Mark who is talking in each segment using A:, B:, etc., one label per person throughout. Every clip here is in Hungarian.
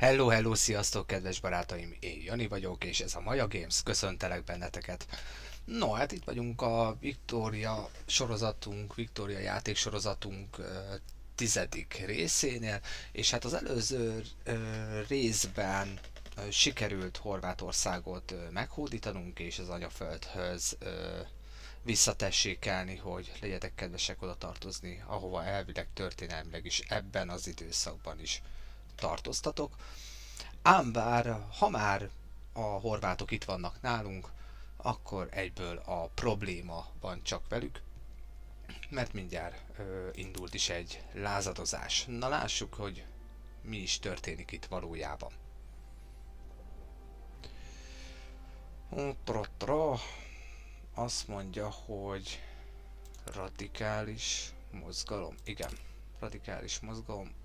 A: Hello, hello, sziasztok, kedves barátaim! Én Jani vagyok, és ez a Maja Games, köszöntelek benneteket. No, hát itt vagyunk a Victoria játéksorozatunk tizedik részénél, és hát az előző részben sikerült Horvátországot meghódítanunk, és az anyaföldhöz visszatessékelni, hogy legyetek kedvesek oda tartozni, ahova elvileg történelmileg is ebben az időszakban is tartoztatok. Ám bár, ha már a horvátok itt vannak nálunk, akkor egyből a probléma van csak velük, mert mindjárt indult is egy lázadozás. Na lássuk, hogy mi is történik itt valójában. Trotra azt mondja, hogy radikális mozgalom. Igen, radikális mozgalom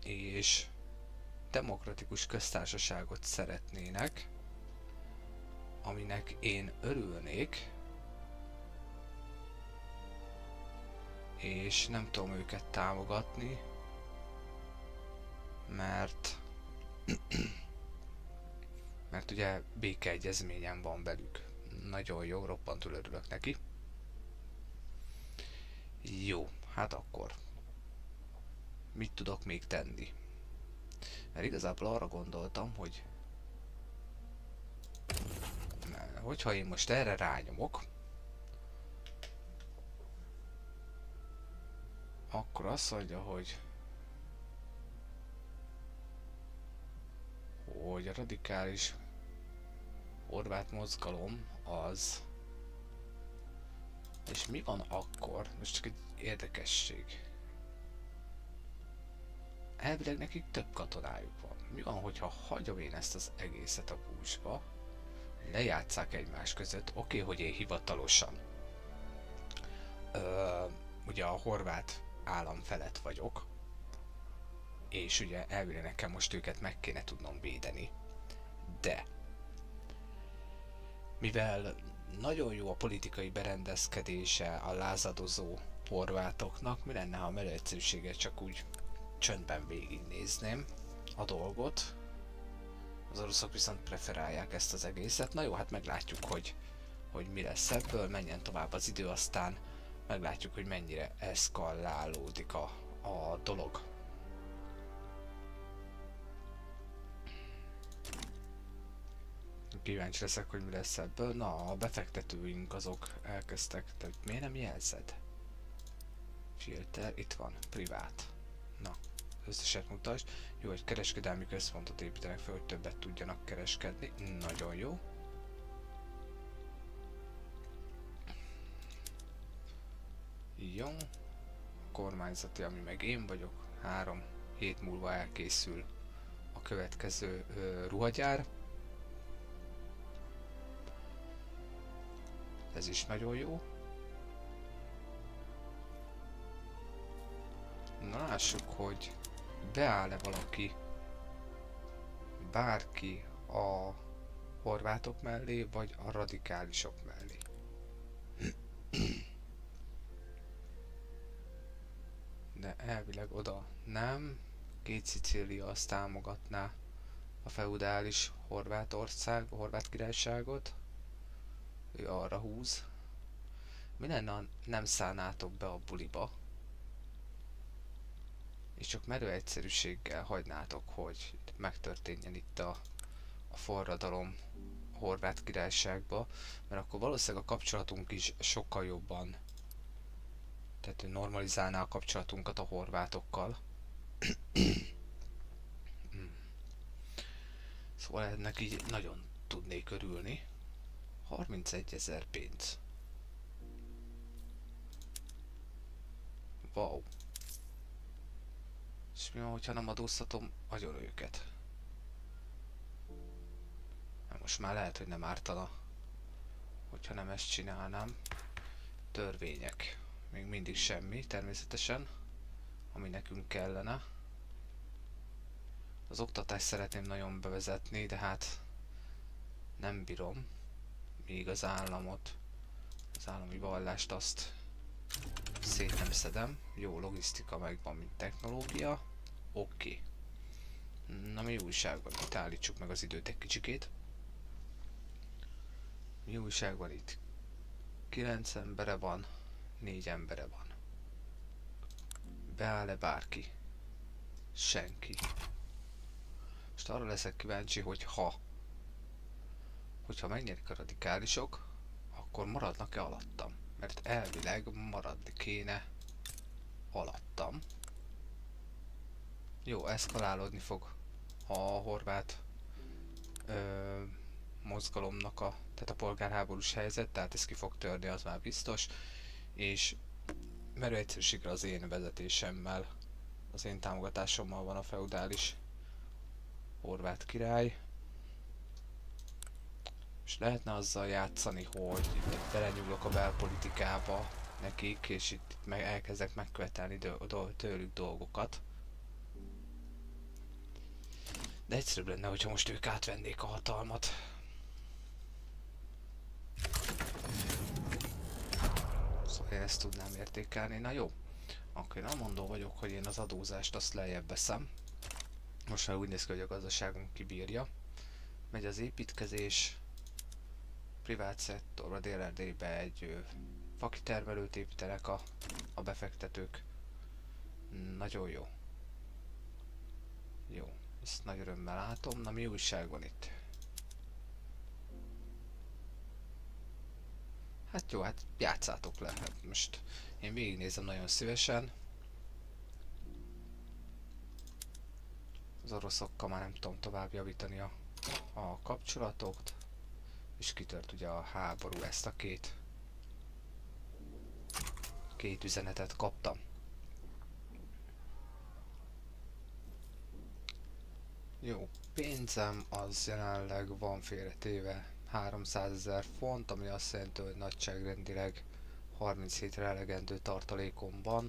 A: és demokratikus köztársaságot szeretnének, aminek én örülnék, és nem tudom őket támogatni, mert mert ugye békeegyezményen van velük. Nagyon jó, roppantul örülök neki. Jó, hát akkor mit tudok még tenni? Mert igazából arra gondoltam, hogy hogyha én most erre rányomok, akkor azt mondja, hogy a radikális horvát mozgalom az... És mi van akkor? Most csak egy érdekesség. Elvileg nekik több katonájuk van. Mi van, hogyha hagyom én ezt az egészet a búzsba, lejátsszák egymás között, oké, hogy én hivatalosan ugye a horvát állam felett vagyok, és ugye elvileg nekem most őket meg kéne tudnom védeni, de mivel nagyon jó a politikai berendezkedése a lázadozó horvátoknak, mi lenne, ha a egyszerűséget csak úgy csöndben végignézném a dolgot. Az oroszok viszont preferálják ezt az egészet. Na jó, hát meglátjuk, hogy mi lesz ebből, menjen tovább az idő, aztán meglátjuk, hogy mennyire eszkalálódik a dolog. Kíváncsi leszek, hogy mi lesz ebből. Na, a befektetőink azok elkezdtek, de miért nem jelzed? Filter, itt van, privát. Na, összeset mutasd. Jó, egy kereskedelmi központot építenek fel, hogy többet tudjanak kereskedni. Nagyon jó. Jó. Kormányzati, ami meg én vagyok. 3 hét múlva elkészül a következő ruhagyár. Ez is nagyon jó. Na lássuk, hogy beáll-e bárki a horvátok mellé, vagy a radikálisok mellé. De elvileg oda nem. Két Szicília azt támogatná a feudális horvát királyságot. Ő arra húz. Mi lenne, ha nem szállnátok be a buliba, és csak merő egyszerűséggel hagynátok, hogy megtörténjen itt a forradalom a Horvát Királyságba, mert akkor valószínűleg a kapcsolatunk is sokkal jobban, tehát normalizálná a kapcsolatunkat a horvátokkal. Szóval ennek így nagyon tudnék örülni. 31 000 pénz. Wow. És mi van, hogyha nem adóztatom agyon őket? Most már lehet, hogy nem ártana, hogyha nem ezt csinálnám. Törvények. Még mindig semmi, természetesen, ami nekünk kellene. Az oktatást szeretném nagyon bevezetni, de hát nem bírom. Míg az állami vallást azt szét nem szedem. Jó, logisztika megvan, mint technológia. Oké. Na, mi újság van itt? Állítsuk meg az időt egy kicsikét. Mi újság van itt? 9 embere van, 4 embere van. Beáll-e bárki? Senki. Most arra leszek kíváncsi, hogyha megnyerik a radikálisok, akkor maradnak-e alattam? Mert elvileg maradni kéne alattam. Jó, eszkalálódni fog a horvát mozgalomnak tehát a polgárháborús helyzet, tehát ez ki fog törni, az már biztos. És merő egyszerűségre az én vezetésemmel, az én támogatásommal van a feudális horvát király. És lehetne azzal játszani, hogy itt belenyúlok a belpolitikába nekik, és itt elkezdek megkövetelni tőlük dolgokat. De egyszerűbb lenne, hogyha most ők átvennék a hatalmat. Szóval én ezt tudnám értékelni. Na jó, akkor én amondó vagyok, hogy én az adózást azt lejjebb veszem. Most már úgy néz ki, hogy a gazdaságunk kibírja. Megy az építkezés. Privát szektorba, Dél-Erdélybe egy fakitermelőt építenek a befektetők. Nagyon jó. Jó, ezt nagy örömmel látom. Na, mi újság van itt? Hát jó, hát játszátok le. Hát most én végignézem nagyon szívesen. Az oroszokkal már nem tudom tovább javítani a kapcsolatot. És kitört ugye a háború, ezt a két üzenetet kaptam. Jó, pénzem az jelenleg van félretéve 300 000 font, ami azt jelenti, hogy nagyságrendileg 37-re elegendő tartalékom van.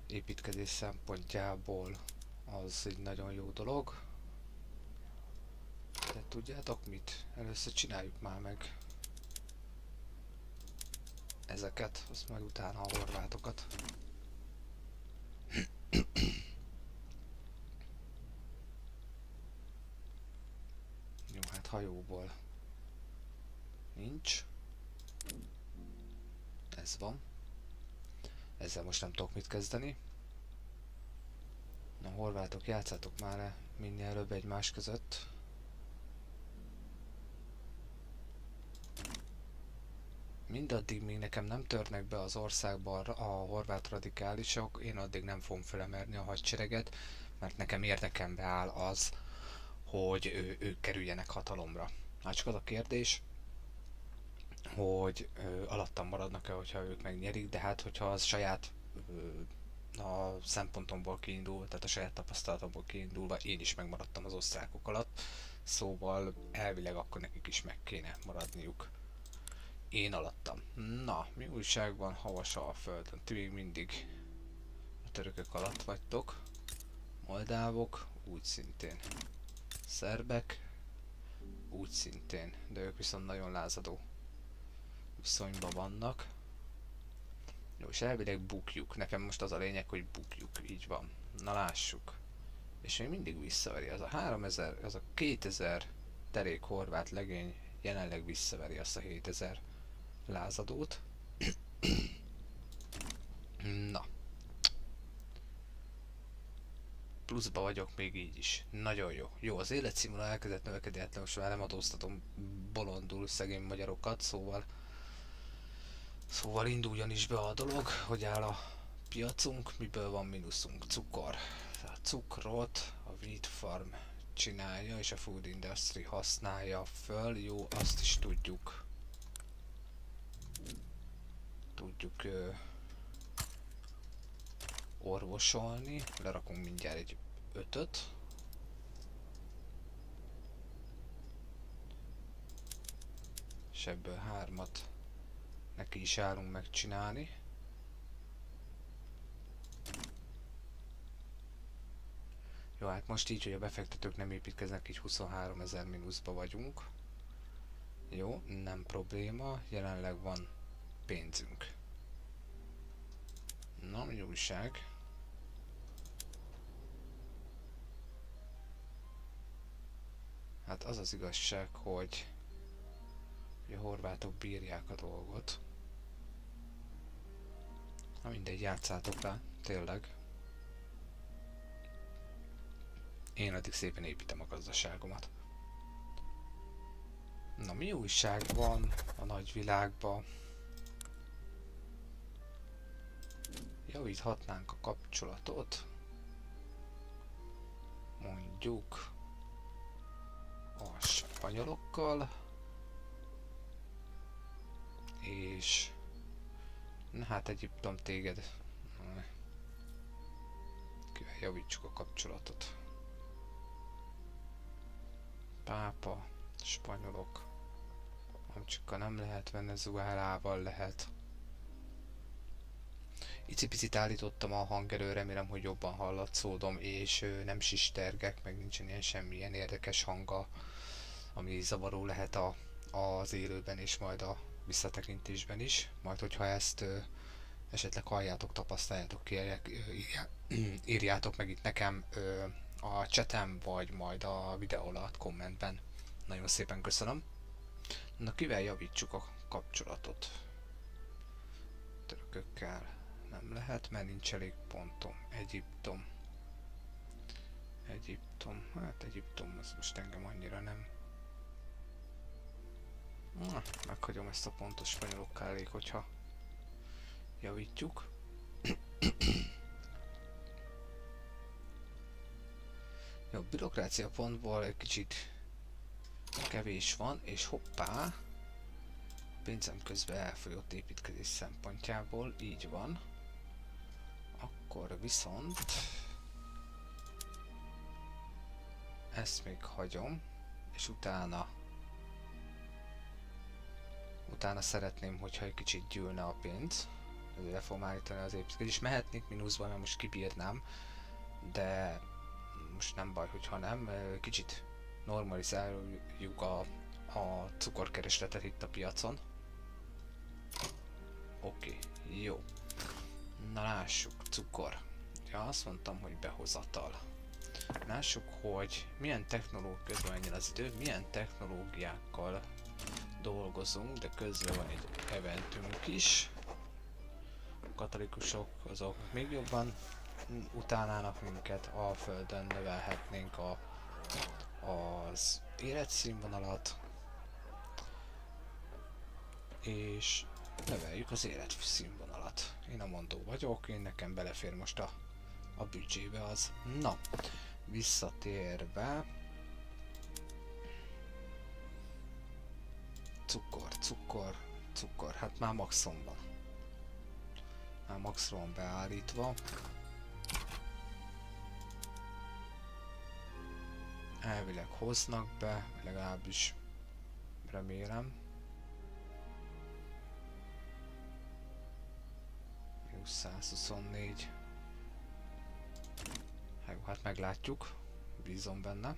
A: Építkezés szempontjából az egy nagyon jó dolog. De tudjátok mit? Először csináljuk már meg ezeket, azt majd utána a horvátokat. Jó, hát hajóból nincs. Ez van. Ezzel most nem tudok mit kezdeni. Na, horvátok, játszátok már minél előbb egymás között. Mindaddig, míg nekem nem törnek be az országba a horvát radikálisok, én addig nem fogom felemelni a hadsereget, mert nekem érdekembe áll az, hogy ők kerüljenek hatalomra. Hát csak az a kérdés, hogy alattam maradnak-e, hogyha ők megnyerik, de hát hogyha az saját a szempontomból kiindul, tehát a saját tapasztalatomból kiindulva én is megmaradtam az osztrákok alatt, szóval elvileg akkor nekik is meg kéne maradniuk én alattam. Na, mi újság van Havasalföldön? Ti még mindig a törökök alatt vagytok. Moldávok úgy szintén. Szerbek úgy szintén, de ők viszont nagyon lázadó viszonyban vannak. Jó, és elvileg bukjuk. Nekem most az a lényeg, hogy bukjuk. Így van. Na, lássuk. És még mindig visszaveri. Az a 3000, az a 2000 derék horvát legény jelenleg visszaveri azt a 7000 lázadót. Na. Pluszba vagyok még így is. Nagyon jó. Jó, az életszínvonal elkezdett növekedni, hát most már nem adóztatom bolondul szegény magyarokat, szóval induljon is be a dolog, hogy áll a piacunk, miből van mínuszunk. Cukor. A cukrot a Wheat Farm csinálja, és a Food Industry használja föl. Jó, azt is tudjuk orvosolni. Lerakunk mindjárt egy 5-öt. És ebből 3-at neki is állunk megcsinálni. Jó, hát most így, hogy a befektetők nem építkeznek, így 23 000 mínuszba vagyunk. Jó, nem probléma, jelenleg van pénzünk. Na, mi újság? Hát az az igazság, hogy a horvátok bírják a dolgot. Na mindegy, játszátok rá, tényleg. Én addig szépen építem a gazdaságomat. Na, mi újság van a nagyvilágban? Javíthatnánk a kapcsolatot. Mondjuk a spanyolokkal. És na hát Egyiptom téged. Kivel javítsuk a kapcsolatot. Pápa, spanyolok. Amcsikka nem lehet, Venezuelával lehet. Icipicit állítottam a hangerőre, remélem, hogy jobban hallatszódom, és nem sistergek, meg nincsen ilyen semmilyen érdekes hanga, ami zavaró lehet az élőben és majd a visszatekintésben is. Majd, hogyha ezt esetleg halljátok, tapasztaljátok, írjátok meg itt nekem a chatem, vagy majd a videó alatt kommentben. Nagyon szépen köszönöm. Na, kivel javítsuk a kapcsolatot? Törökökkel nem lehet, mert nincs elég pontom. Egyiptom. Hát Egyiptom az most engem annyira nem. Na, meghagyom ezt a pontos spanyolokkal, elég, hogyha javítjuk. Jó, bürokrácia pontból egy kicsit kevés van, és hoppá, pénzem közben elfogyott építkezés szempontjából, így van. Akkor viszont ezt még hagyom, és utána szeretném, hogyha egy kicsit gyűlne a pénz. Ezért le fogom állítani az építkezést. Mehetnék mínuszban, mert most kibírnám, de most nem baj, hogyha nem. Kicsit normalizáljuk a cukorkeresletet itt a piacon. Oké, jó. Na lássuk, cukor. Ja, azt mondtam, hogy behozatal. Lássuk, hogy milyen technológia, menjen az idő, milyen technológiákkal dolgozunk, de közben van egy eventünk is. A katolikusok azok még jobban utálnának minket, a földön növelhetnénk az életszínvonalat, és növeljük az életszínvonalat. Én a mondó vagyok, én nekem belefér most a büdzsébe az. Na, visszatérve. Cukor, hát már maxon van. Már maxra van beállítva. Elvileg hoznak be, legalábbis remélem. 124. Jó, hát meglátjuk. Bízom benne.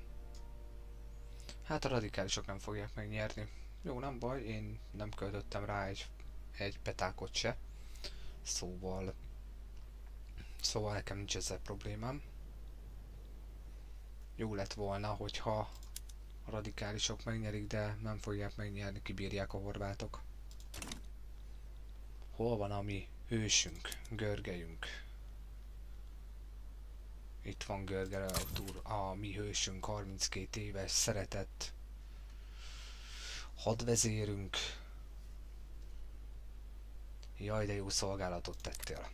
A: Hát a radikálisok nem fogják megnyerni. Jó, nem baj, én nem költöttem rá egy petákot se. Szóval nekem nincs ezzel problémám. Jó lett volna, hogyha a radikálisok megnyerik, de nem fogják megnyerni, kibírják a horvátok. Hol van a mi hősünk, Görgelyünk? Itt van Görge Artúr, a mi hősünk, 32 éves, szeretett hadvezérünk. Jaj, de jó szolgálatot tettél.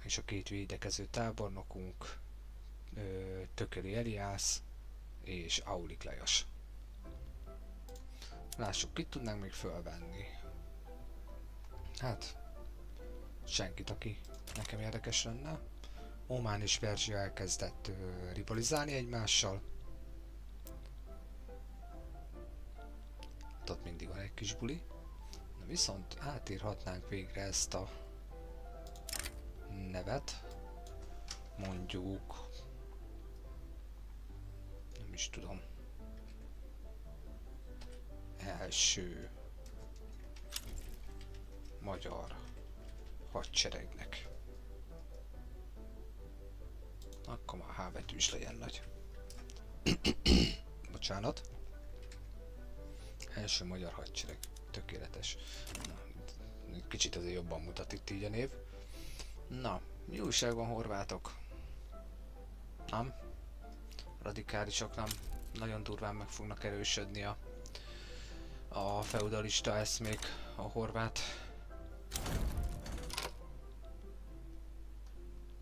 A: És a két védekező tábornokunk, Tököli Eliász és Aulik Lajos. Lássuk, kit tudnánk még fölvenni. Hát, senkit, aki nekem érdekes lenne. Omán és Perzsia elkezdett rivalizálni egymással. Ott mindig van egy kis buli. Na viszont átírhatnánk végre ezt a nevet. Mondjuk, nem is tudom, első magyar hadseregnek. Akkor már H betű is legyen nagy. Bocsánat. Első magyar hadsereg. Tökéletes. Na, kicsit azért jobban mutat itt így a név. Na, mi újság van, horvátok? Nem? Radikálisok nem. Nagyon durván meg fognak erősödni a feudalista eszmék a horvát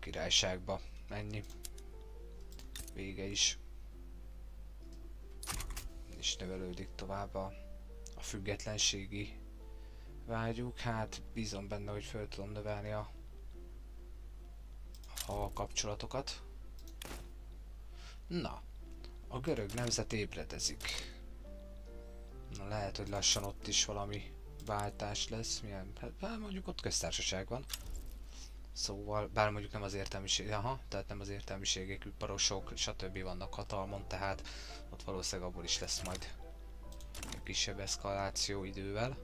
A: királyságba. Ennyi. Vége is. És növelődik tovább a függetlenségi vágyuk. Hát bízom benne, hogy fel tudom növelni a kapcsolatokat. Na, a görög nemzet ébredezik. Na, lehet, hogy lassan ott is valami váltás lesz. Milyen? Hát mondjuk ott köztársaság van. Szóval, bár mondjuk nem az értelmiség, tehát nem az értelmiségek, parosok, stb. Vannak hatalmon, tehát ott valószínűleg abból is lesz majd egy kisebb eszkaláció idővel.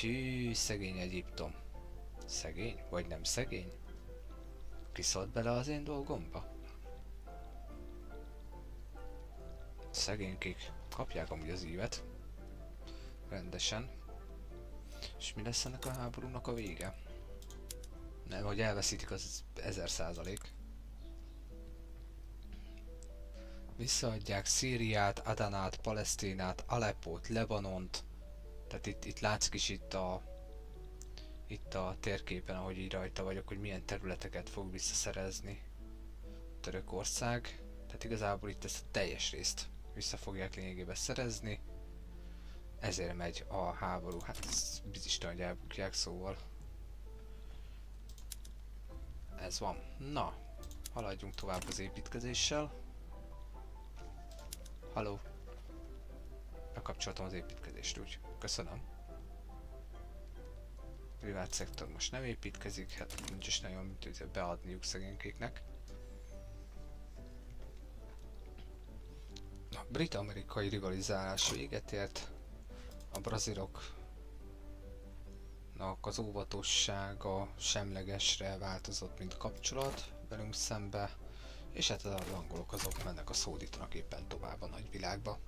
A: Hű, szegény Egyiptom. Szegény? Vagy nem szegény? Kiszólt bele az én dolgomba? Szegénykék. Kapják amúgy az ívet. Rendesen. És mi lesz ennek a háborúnak a vége? Nem, hogy elveszítik, az 1000%. Visszaadják Szíriát, Adanát, Palesztinát, Aleppót, Lebanont. Tehát itt látszik is itt a térképen, ahogy így rajta vagyok, hogy milyen területeket fog visszaszerezni Törökország. Tehát igazából itt ezt a teljes részt vissza fogják lényegében szerezni. Ezért megy a háború. Hát ez bizisten, hogy elbukják, szóval. Ez van. Na, haladjunk tovább az építkezéssel. Halló. Bekapcsoltam az építkezést, úgy. Köszönöm. Privát szektor most nem építkezik, hát nincs is nagyon mit beadniuk szegénykéknek. A brit-amerikai rivalizálás véget ért. A braziloknak az óvatossága semlegesre változott, mint kapcsolat velünk szembe, és hát az angolok azok mennek a szódítanak éppen tovább a nagyvilágba.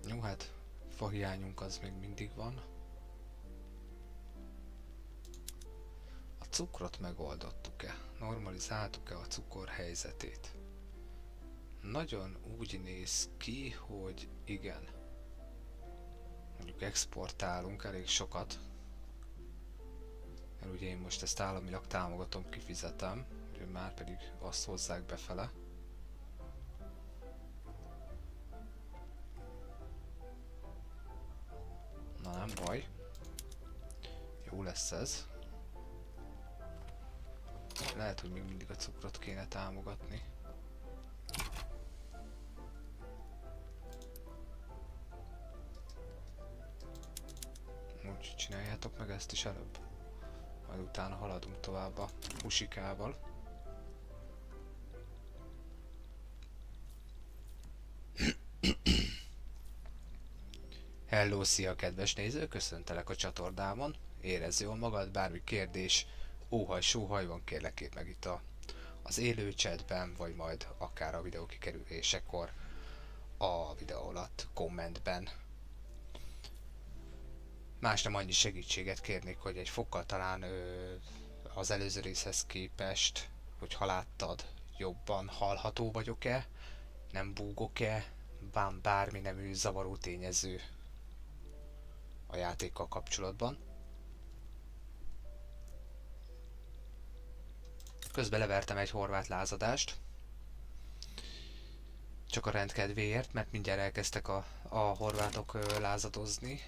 A: Jó, hát fahiányunk az még mindig van. A cukrot megoldottuk-e? Normalizáltuk-e a cukor helyzetét? Nagyon úgy néz ki, hogy igen. Mondjuk exportálunk elég sokat. Mert ugye én most ezt államilag támogatom, kifizetem, ugye már pedig azt hozzák befele. Na nem baj. Jó lesz ez. Lehet, hogy még mindig a cukrot kéne támogatni. Úgy csináljátok meg ezt is előbb. Majd utána haladunk tovább a husikával. Hello, szia kedves néző, köszöntelek a csatornámon. Érezd jól magad, bármi kérdés, óhaj, sóhaj van, kérlek írd meg itt az élő chatben, vagy majd akár a videó kikerülésekor a videó alatt kommentben. Más nem annyi segítséget kérnék, hogy egy fokkal talán az előző részhez képest, hogyha láttad, jobban hallható vagyok-e, nem búgok-e, bármi nemű zavaró tényező a játékkal kapcsolatban. Közben levertem egy horvát lázadást, csak a rendkedvéért, mert mindjárt elkezdtek a horvátok lázadozni.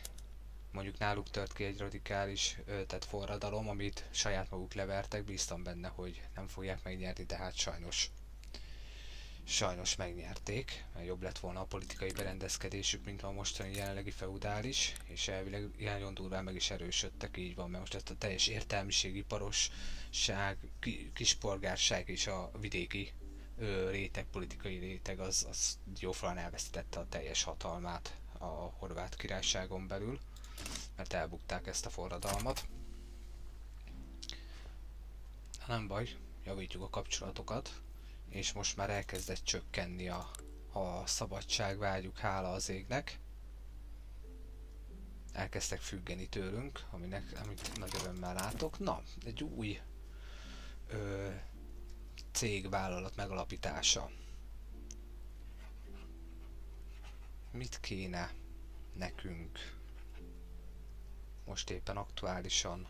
A: Mondjuk náluk tört ki egy radikális tehát forradalom, amit saját maguk levertek, bíztam benne, hogy nem fogják megnyerni, de hát sajnos megnyerték, mert jobb lett volna a politikai berendezkedésük, mint a mostani jelenlegi feudális, és elvileg nagyon durván meg is erősödtek, így van, mert most ezt a teljes értelmiségi parosság, kispolgárság és a vidéki réteg, politikai réteg az jóformán elvesztette a teljes hatalmát a Horvát Királyságon belül, mert elbukták ezt a forradalmat. Nem baj, javítjuk a kapcsolatokat, és most már elkezdett csökkenni a szabadságvágyuk, hála az égnek. Elkezdtek függeni tőlünk, amit nagy örömmel látok. Na, egy új cégvállalat megalapítása. Mit kéne nekünk most éppen aktuálisan?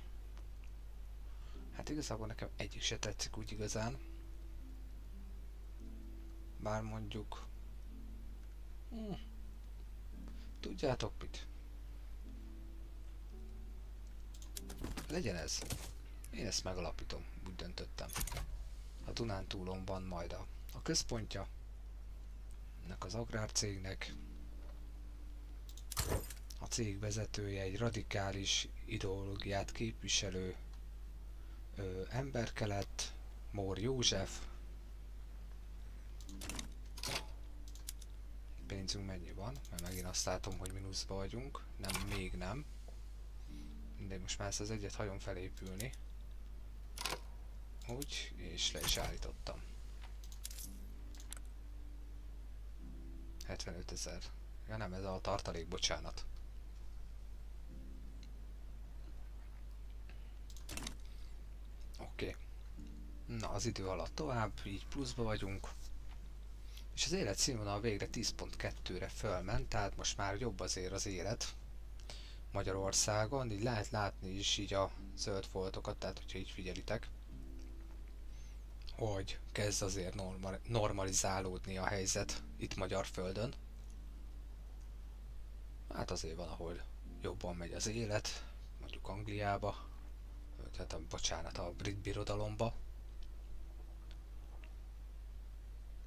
A: Hát igazából nekem egyik se tetszik úgy igazán. Bár mondjuk... tudjátok mit? Legyen ez. Én ezt megalapítom, úgy döntöttem. A Dunántúlon van majd a központja ennek az agrárcégnek. A cég vezetője egy radikális ideológiát képviselő emberke lett, Mór József. Pénzünk mennyi van? Mert megint azt látom, hogy mínuszba vagyunk. Nem, még nem. De most már ezt az egyet hagyom felépülni. Úgy, és le is állítottam. 75 000. Ja nem, ez a tartalék, bocsánat. Oké. Na, az idő alatt tovább, így pluszba vagyunk. És az életszínvonal végre 10.2-re fölment, tehát most már jobb azért az élet Magyarországon. Így lehet látni is így a zöld foltokat, tehát hogyha így figyelitek, hogy kezd azért normalizálódni a helyzet itt magyar földön. Hát azért van, ahol jobban megy az élet, mondjuk Angliába, tehát bocsánat, a brit birodalomba.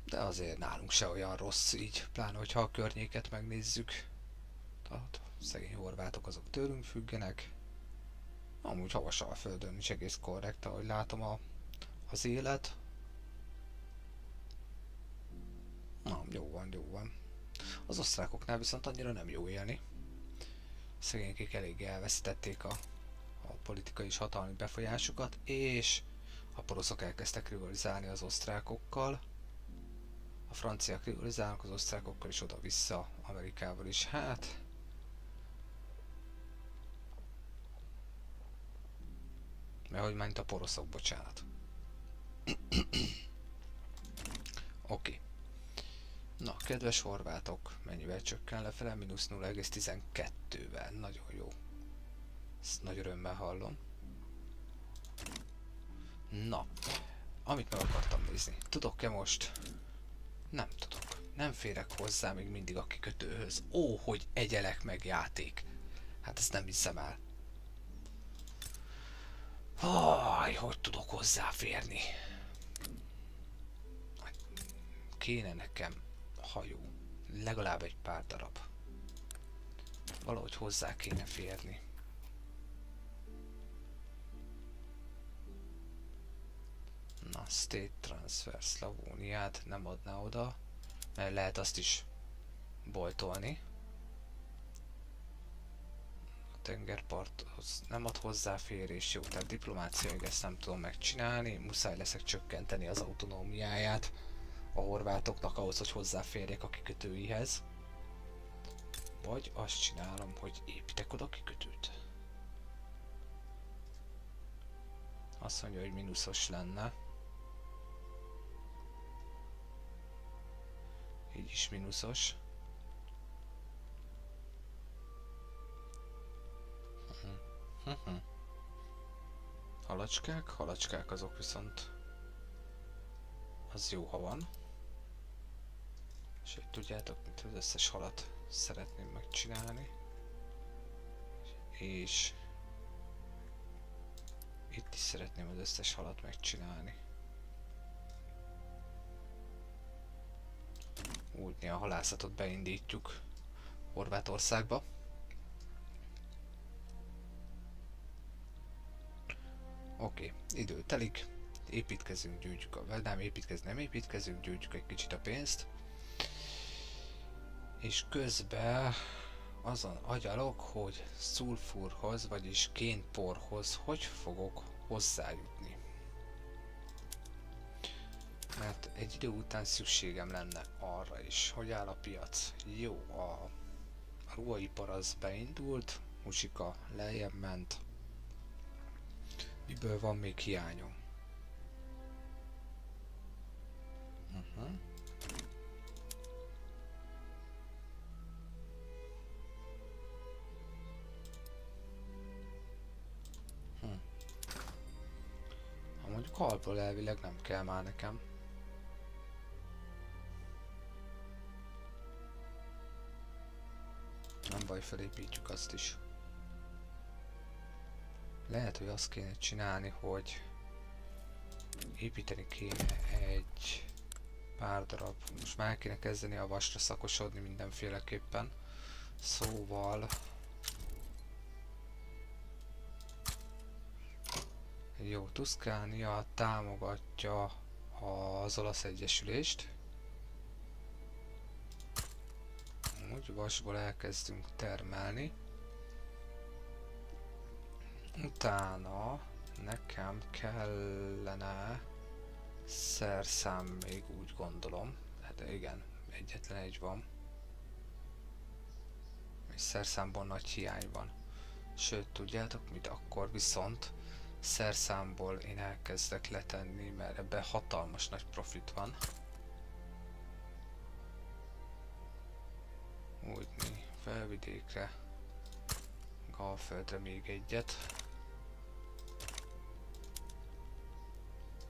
A: De azért nálunk se olyan rossz így, pláne hogyha a környéket megnézzük. Tehát szegény horvátok azok tőlünk függenek. Amúgy Havasalföldön is egész korrekt, ahogy látom az élet. Na, jó van, jó van. Az osztrákoknál viszont annyira nem jó élni. Szegénykék eléggé elveszítették a politikai és hatalmi befolyásukat, és a poroszok elkezdtek rivalizálni az osztrákokkal. A franciák rivalizálnak az osztrákokkal is oda-vissza, Amerikával is. Hát... mert hogy ment a poroszok, bocsánat. Oké. Na, kedves horvátok, mennyivel csökken lefele? Mínusz 0,12-vel. Nagyon jó. Ezt nagy örömmel hallom. Na, amit meg akartam nézni. Tudok-e most? Nem tudok. Nem férek hozzá még mindig a kikötőhöz. Ó, hogy egyelek meg játék. Hát ezt nem hiszem el. Hogy tudok hozzáférni? Kéne nekem hajó. Legalább egy pár darab. Valahogy hozzá kéne férni. Na, State Transfer Szlavóniát nem adná oda, mert lehet azt is boltolni. A tengerparthoz nem ad hozzáférés, jó, tehát diplomáciailag ezt nem tudom megcsinálni, muszáj leszek csökkenteni az autonómiáját a horvátoknak ahhoz, hogy hozzáférjek a kikötőihez. Vagy azt csinálom, hogy építek oda kikötőt. Azt mondja, hogy mínuszos lenne. Így is mínuszos. Halacskák azok viszont az jó, ha van. És hogy tudjátok, mint az összes halat szeretném megcsinálni. És itt is szeretném az összes halat megcsinálni. Úgy a halászatot beindítjuk Horvátországba. Oké, idő telik, építkezünk, gyűjtjük nem építkezünk, gyűjtjük egy kicsit a pénzt. És közben azon agyalok, hogy szulfurhoz, vagyis génporhoz hogy fogok hozzájutni. Mert egy idő után szükségem lenne arra is, hogy áll a piac. Jó, a ruhaipar az beindult, Muzsika lejjebb ment. Miből van még hiányom? Ha mondjuk alapból elvileg nem kell már nekem. Nem baj, felépítjük azt is. Lehet, hogy azt kéne csinálni, hogy építeni kéne egy pár darab. Most már kéne kezdeni a vasra szakosodni mindenféleképpen. Szóval... Jó, Tuszkánia támogatja az olasz egyesülést. Úgy vasból elkezdünk termelni. Utána nekem kellene szerszám még, úgy gondolom. Hát igen, egyetlen egy van. És szerszámból nagy hiány van. Sőt, tudjátok mit, akkor viszont szerszámból én elkezdek letenni, mert ebben hatalmas nagy profit van. Úgyni, felvidékre, Galföldre még egyet.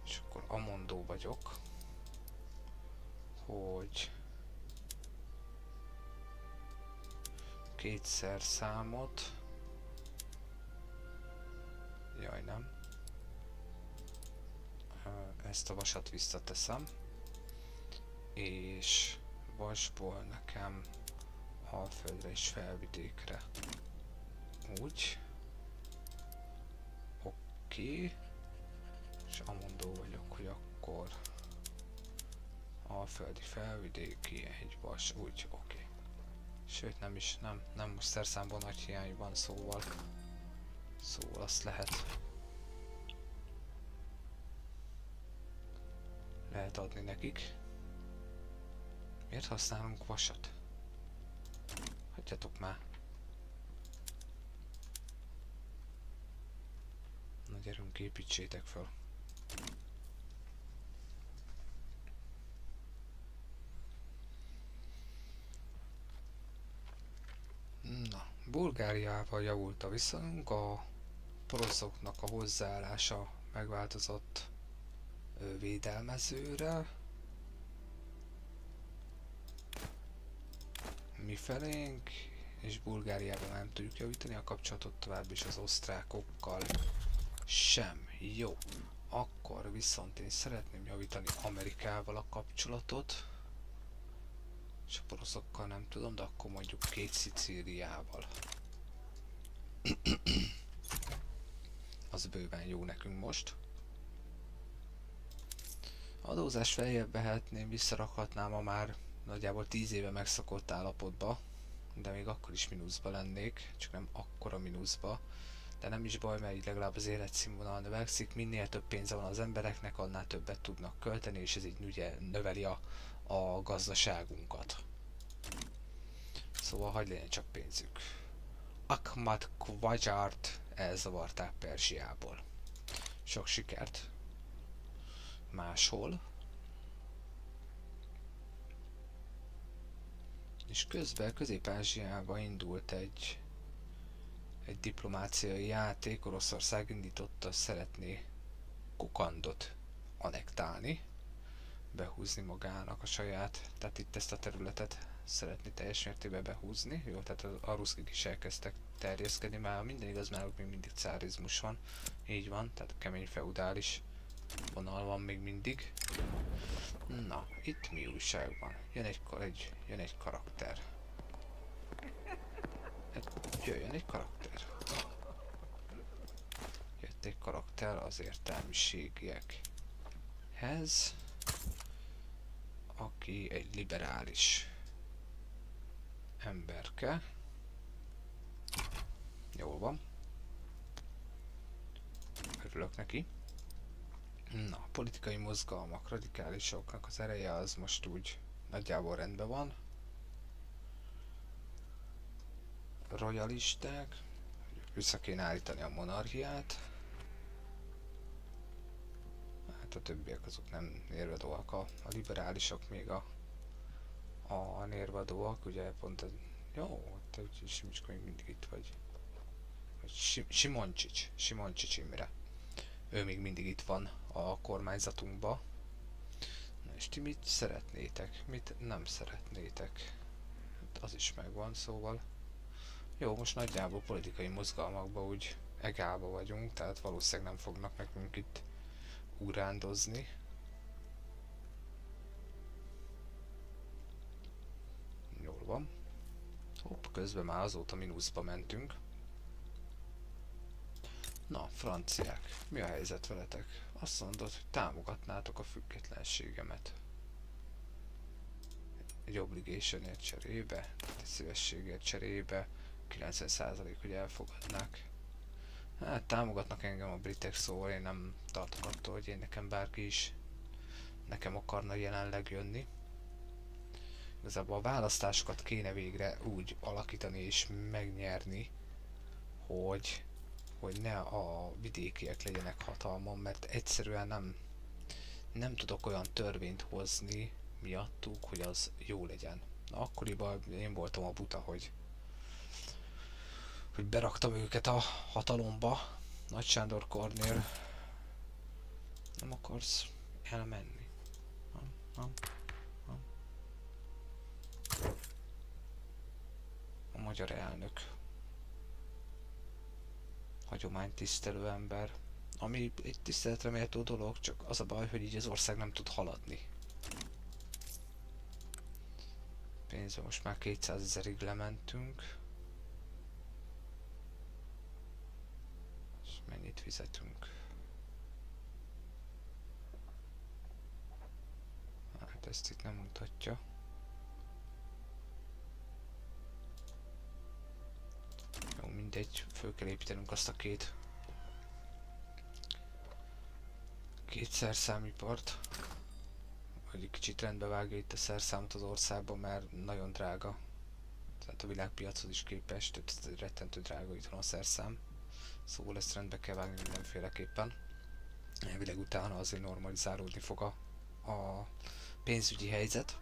A: És akkor amondó vagyok, hogy kétszer számot. Jaj, nem. Ezt a vasat visszateszem. És vasból nekem Alföldre és felvidékre. Úgy. Oké. És amondó vagyok, hogy akkor alföldi, felvidéki, egy vas, úgy, oké. Sőt, nem is, nem most szerszámban nagy hiány van, szóval azt lehet adni nekik. Miért használunk vasat? Hagyjatok már. Na gyerünk, építsétek fel. Na, Bulgáriával javult a viszonyunk, a poroszoknak a hozzáállása megváltozott védelmezőre. Mi felénk, és Bulgáriában nem tudjuk javítani a kapcsolatot tovább, is az osztrákokkal sem. Jó, akkor viszont én szeretném javítani Amerikával a kapcsolatot. És a poroszokkal nem tudom, de akkor mondjuk két Szicíliával. Az bőven jó nekünk most. Adózás feljebb vehetném, visszarakhatnám a már nagyjából 10 éve megszokott állapotba, de még akkor is mínuszba lennék, csak nem akkora mínuszba. De nem is baj, mert így legalább az életszínvonal növekszik, minél több pénze van az embereknek, annál többet tudnak költeni, és ez így ugye növeli a gazdaságunkat. Szóval hagyj legyen csak pénzük. Ahmad Kvajart elzavarták Perzsiából. Sok sikert máshol. És közben Közép-Ázsiába indult egy diplomáciai játék. Oroszország indította, szeretné Kokandot anektálni, behúzni magának a saját, tehát itt ezt a területet szeretné teljes mértékben behúzni. Jó, tehát a ruszkik is elkezdtek terjeszkedni, már minden igaz, náluk még mindig cárizmus van, így van, tehát kemény feudális vonal van még mindig. Na, itt mi újság van? Jön egy karakter. Jöjjön egy karakter. Jött egy karakter az értelmiségiekhez, aki egy liberális emberke. örülök neki. Na, a politikai mozgalmak, radikálisoknak az ereje az most úgy nagyjából rendben van. Royalisták, vissza kéne állítani a monarchiát. Hát a többiek azok nem nérvadóak, a liberálisok még a nérvadóak, ugye pont ez... Jó, te úgyhogy Simicska még mindig itt vagy. Simoncsics Imre. Ő még mindig itt van a kormányzatunkba. Na és ti mit szeretnétek? Mit nem szeretnétek? Hát az is megvan, szóval. Jó, most nagyjából politikai mozgalmakban úgy egálba vagyunk, tehát valószínűleg nem fognak nekünk itt urándozni. Jól van. Hopp, közben már azóta mínuszba mentünk. Na, franciák, mi a helyzet veletek? Azt mondod, hogy támogatnátok a függetlenségemet. Egy obligationért cserébe, egy szívességért cserébe, 90% hogy elfogadnák. Hát támogatnak engem a britek, szóval én nem tartok attól, hogy nekem bárki is nekem akarna jelenleg jönni. Igazából a választásokat kéne végre úgy alakítani és megnyerni, hogy ne a vidékiek legyenek hatalmon, mert egyszerűen nem tudok olyan törvényt hozni miattuk, hogy az jó legyen. Na, akkoriban én voltam a buta, hogy beraktam őket a hatalomba. Nagy Sándor Kornél. Nem akarsz elmenni? Nem. A magyar elnök. Hagyománytisztelő ember. Ami egy tiszteletre méltó dolog, csak az a baj, hogy így az ország nem tud haladni. Pénzbe most már 200 000-ig lementünk. És mennyit fizetünk? Hát ezt itt nem mutatja. Jó, mindegy, föl kell építenünk azt a két szerszámipart, hogy egy kicsit rendbe vágja itt a szerszámot az országban, mert nagyon drága. Tehát a világpiachoz is képest, rettentő drága itt van a szerszám. Szóval ezt rendbe kell vágni mindenféleképpen. Elvileg utána azért normalizálódni fog a pénzügyi helyzet.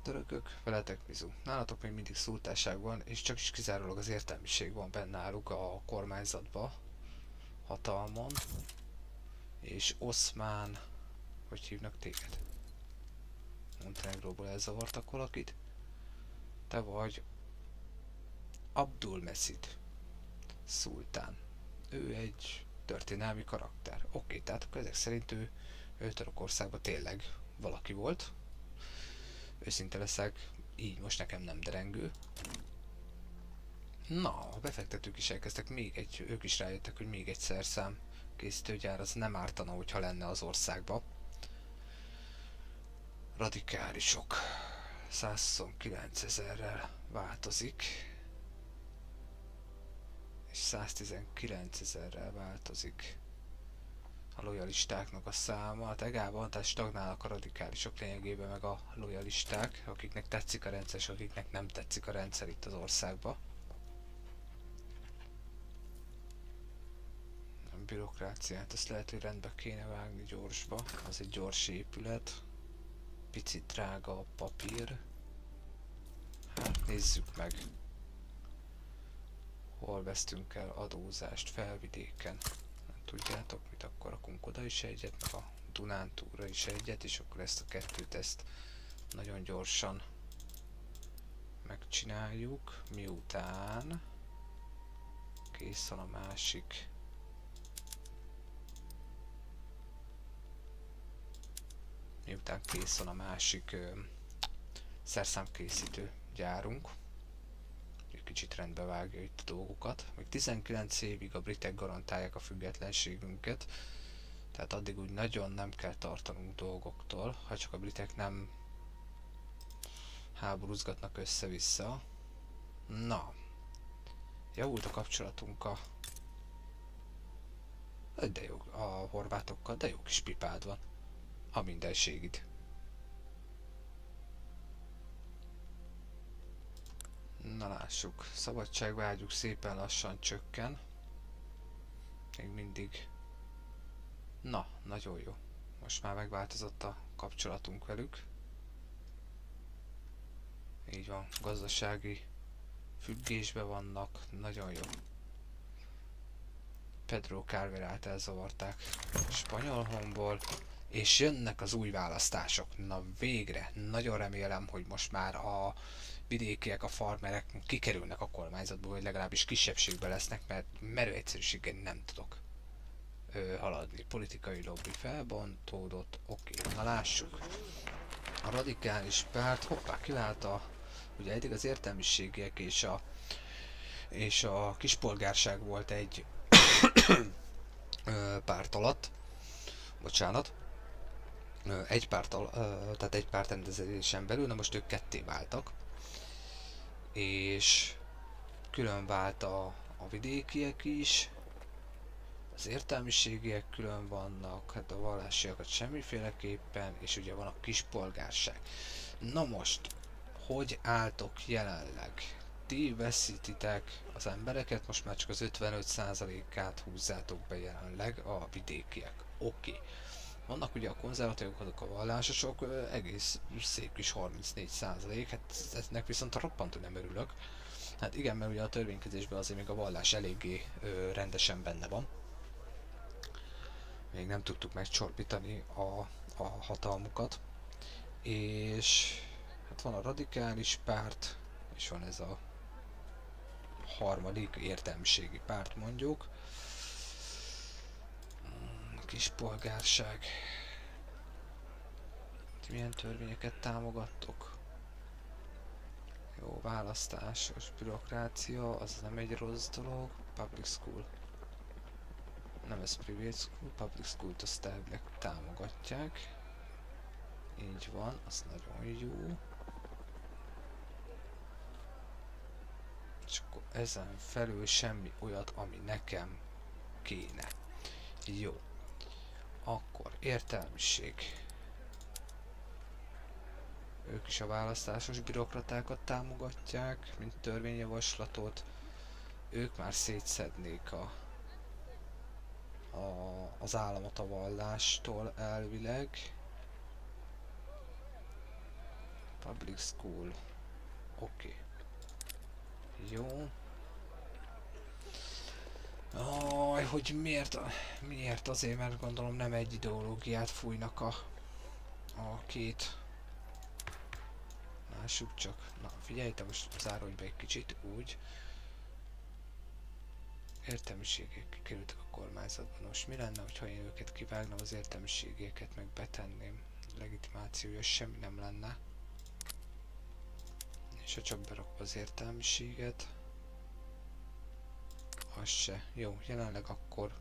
A: Törökök, veletek bizu. Nálatok még mindig szultánság van, és csak is kizárólag az értelmiség van benne náluk a kormányzatba, hatalmon. És Oszmán, hogy hívnak téged? Montenegróból elzavartak valakit? Te vagy Abdulmesid szultán. Ő egy történelmi karakter. Oké, tehát akkor ezek szerint ő Törökországban tényleg valaki volt. Őszinte leszek, így most nekem nem derengő. Na, a befektetők is elkezdtek ők is rájöttek, hogy még egy szerszám készítőgyár az nem ártana, hogyha lenne az országba. Radikálisok. 129 000-rel változik. És 119 000-rel változik a lojalistáknak a száma. Hát egálban, tehát stagnálnak a radikálisok lényegében, meg a lojalisták, akiknek tetszik a rendszer, és akiknek nem tetszik a rendszer itt az országba. A bürokráciát, azt lehet, hogy rendbe kéne vágni gyorsba. Az egy gyors épület. Picit drága a papír. Hát nézzük meg. Hol vesztünk el adózást Felvidéken. Tudjátok mit, akkor rakunk oda is egyet, meg a Dunántúra is egyet, és akkor ezt a kettőt nagyon gyorsan megcsináljuk, miután kész van a másik. Miután kész van a másik szerszámkészítő gyárunk. Kicsit rendbe vágja itt a dolgokat. Még 19 évig a britek garantálják a függetlenségünket, tehát addig úgy nagyon nem kell tartanunk dolgoktól, ha csak a britek nem háborúzgatnak össze-vissza. Na, Javult a kapcsolatunk de jó, a horvátokkal, de jó kis pipád van. A mindenségid. Na lássuk, szabadságvágyuk szépen lassan csökken. Még mindig. Na, nagyon jó. Most már megváltozott a kapcsolatunk velük. Így van, gazdasági függésben vannak, nagyon jó. Pedro Carverát elzavarták a spanyol honból, és jönnek az új választások. Na végre, nagyon remélem, hogy most már a vidékiek, a farmerek kikerülnek a kormányzatból, vagy legalábbis kisebbségben lesznek, mert merő egyszerűséggel nem tudok haladni. Politikai lobby felbontódott, oké, na lássuk. A radikális párt, hoppá, kiválta, ugye eddig az értelmiségiek és a kispolgárság volt egy párt alatt, bocsánat, tehát egy párt rendezésen belül, na most ők ketté váltak, és külön vált a vidékiek is, az értelmiségiek külön vannak, hát a vallásiakat semmiféleképpen, és ugye van a kispolgárság. Na most, hogy álltok jelenleg? Ti veszítitek az embereket, most már csak az 55%-át húzzátok be jelenleg a vidékiek. Oké. Vannak ugye a konzervatívok, a vallásosok, egész szép kis 34%, hát ennek viszont roppantú nem örülök. Hát igen, mert ugye a törvénykezésben azért még a vallás eléggé rendesen benne van. Még nem tudtuk megcsorbítani a hatalmukat. És hát van a radikális párt, és van ez a harmadik értelmiségi párt mondjuk. Kispolgárság. Milyen törvényeket támogattok? Jó, választásos bürokrácia, az nem egy rossz dolog. Public school. Nem ez private school, public school-t azt elvileg támogatják. Így van, az nagyon jó. És akkor ezen felül semmi olyat, ami nekem kéne. Jó. Akkor értelmiség. Ők is a választásos bürokratákat támogatják, mint törvényjavaslatot. Ők már szétszednék az államot a vallástól elvileg. Public school. Oké. Jó. Hogy miért? Azért, mert gondolom nem egy ideológiát fújnak a két. Lássuk csak. Na, figyelj, te most zárodj be egy kicsit, úgy. Értelmiségek kerültek a kormányzatban. Most mi lenne, ha én őket kivágnám, az értelmiségeket meg betenném? Legitimációja semmi nem lenne. És ha csak berakva az értelmiséget, az se. Jó, jelenleg akkor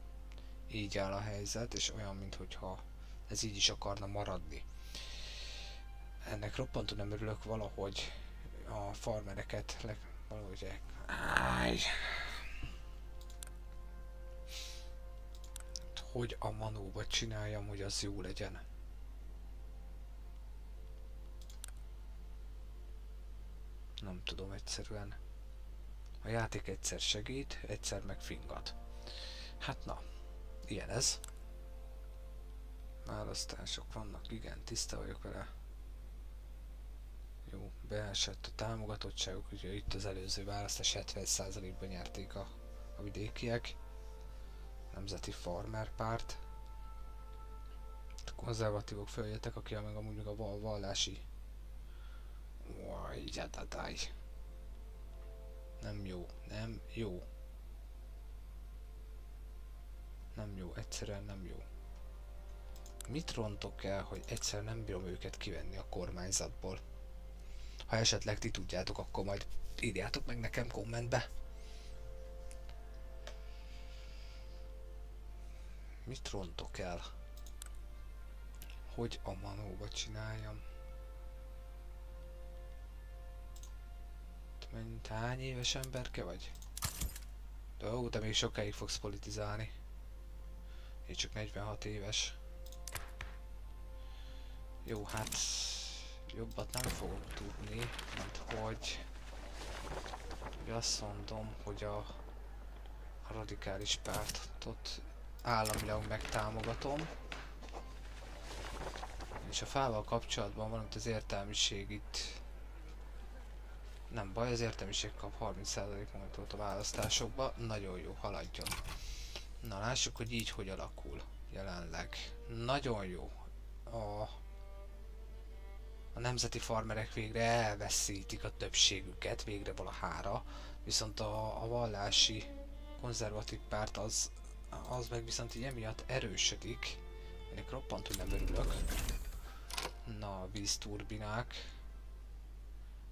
A: így áll a helyzet, és olyan, mintha ez így is akarna maradni. Ennek roppantú nem örülök, valahogy a farmereket valahogy hogy a manóba csináljam, hogy az jó legyen. Nem tudom egyszerűen. A játék egyszer segít, egyszer meg fingat. Hát na, ilyen ez. Választások vannak, igen, tiszta vagyok vele. Jó, beesett a támogatottságuk, ugye itt az előző választás 70%-ban nyerték a vidékiek. Nemzeti Farmer Párt. A konzervatívok följöttek, aki meg amúgy a vallási. Nem jó, nem jó. Nem jó, egyszerűen nem jó. Mit rontok el, hogy egyszer nem bírom őket kivenni a kormányzatból? Ha esetleg ti tudjátok, akkor majd írjátok meg nekem kommentbe. Mit rontok el? Hogy a manóba csináljam? Hány éves emberke vagy? De még sokáig fogsz politizálni. Én csak 46 éves. Jó, hát jobbat nem fogok tudni, mint hogy azt mondom, hogy a radikális pártot államilag megtámogatom. És a fával kapcsolatban valamint az értelmiség itt nem baj, az értelmiség kap 30% momentumot a választásokba. Nagyon jó, haladjon. Na lássuk, hogy így hogy alakul jelenleg. Nagyon jó. A nemzeti farmerek végre elveszítik a többségüket, végre valahára, viszont a vallási konzervatív párt az meg viszont így emiatt erősödik. Ennek roppantul nem örülök. Na, vízturbinák.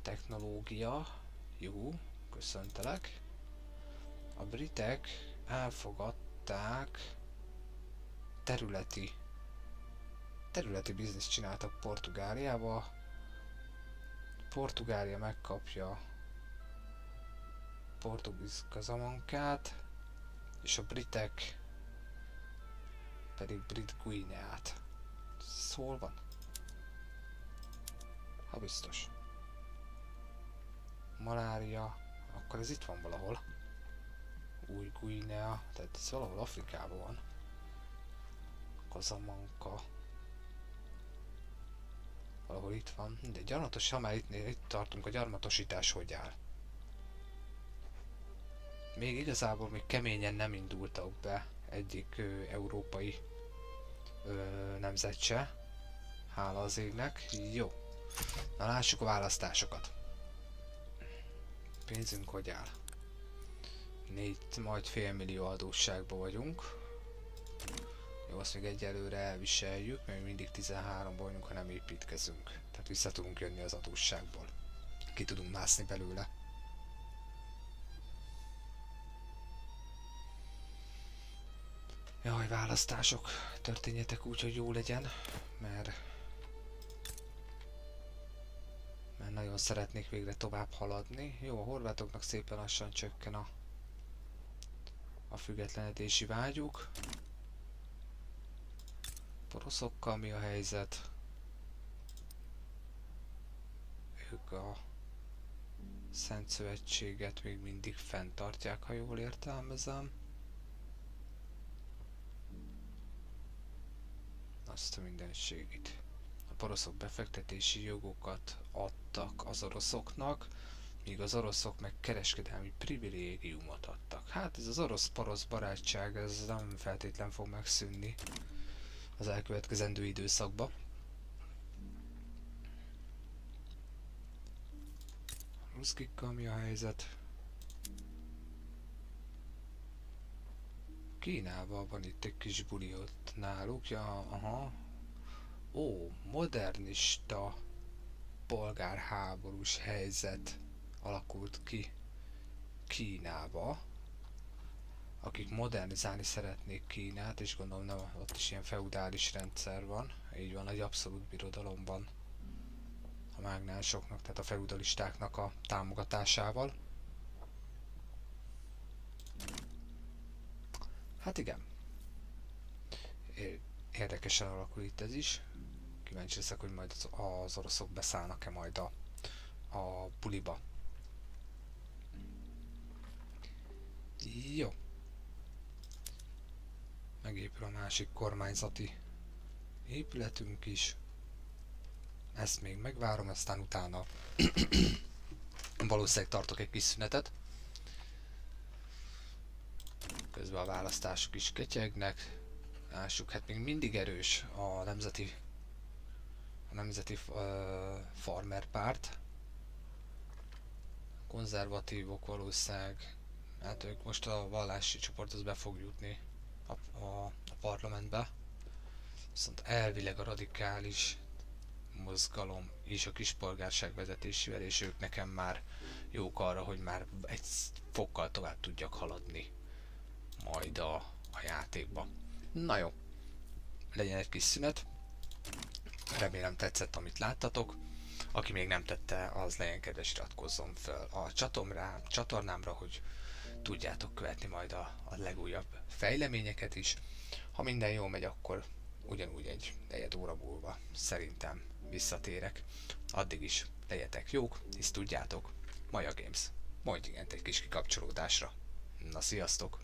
A: Technológia. Jó, köszöntelek. A britek elfogadták területi bizniszt csináltak Portugáliába. Portugália megkapja Portugiz Kazamankát, és a britek pedig Brit Guineát. Szól van? Ha biztos. Malária, akkor ez itt van valahol. Új Guinea, tehát ez valahol Afrikában van. Kazamanka. Valahol itt van. De gyarmatos, ha már itt tartunk, a gyarmatosítás hogy áll? Még igazából még keményen nem indultak be egyik európai nemzet se. Hála az égnek. Jó. Na lássuk a választásokat. Pénzünk hogy áll? Majd félmillió adósságban vagyunk. Jó, azt még egyelőre elviseljük, mert mindig 13-ban vagyunk, ha nem építkezünk. Tehát vissza tudunk jönni az adósságból. Ki tudunk mászni belőle. Jaj, választások. Történjetek úgy, hogy jó legyen, mert nagyon szeretnék végre tovább haladni. Jó, a horvátoknak szépen lassan csökken a függetlenedési vágyuk. Poroszokkal mi a helyzet? Ők a Szent Szövetséget még mindig fenntartják, ha jól értelmezem. Azt a mindenségit. A poroszok befektetési jogokat adtak az oroszoknak, míg az oroszok meg kereskedelmi privilégiumot adtak. Hát ez az orosz-porosz barátság, ez nem feltétlen fog megszűnni az elkövetkezendő időszakban. Ruszkikkal mi a helyzet? Kínában van itt egy kis buli ott náluk, ja, aha. Ó, modernista polgárháborús helyzet alakult ki Kínába, akik modernizálni szeretnék Kínát, és gondolom nem, ott is ilyen feudális rendszer van, így van, egy abszolút birodalomban a mágnásoknak, tehát a feudalistáknak a támogatásával. Hát igen. Érdekesen alakul itt ez is. Kíváncsi leszek, hogy majd az oroszok beszállnak-e majd a buliba. Jó. Megépül a másik kormányzati épületünk is. Ezt még megvárom, aztán utána valószínűleg tartok egy kis szünetet. Közben a választások is ketyegnek. Lássuk, hát még mindig erős a nemzeti farmer párt. Konzervatívok valószínűleg, hát ők most a vallási csoporthoz be fog jutni a parlamentbe. Viszont elvileg a radikális mozgalom és a kispolgárság vezetésével, és ők nekem már jók arra, hogy már egy fokkal tovább tudjak haladni majd a játékba. Na jó, legyen egy kis szünet. Remélem tetszett, amit láttatok. Aki még nem tette, az legyen kedves, iratkozzon fel a csatornámra, hogy tudjátok követni majd a legújabb fejleményeket is. Ha minden jól megy, akkor ugyanúgy egy negyed óra múlva szerintem visszatérek. Addig is legyetek jók, hisz tudjátok, Maja Games. Mondj igent egy kis kikapcsolódásra. Na, sziasztok!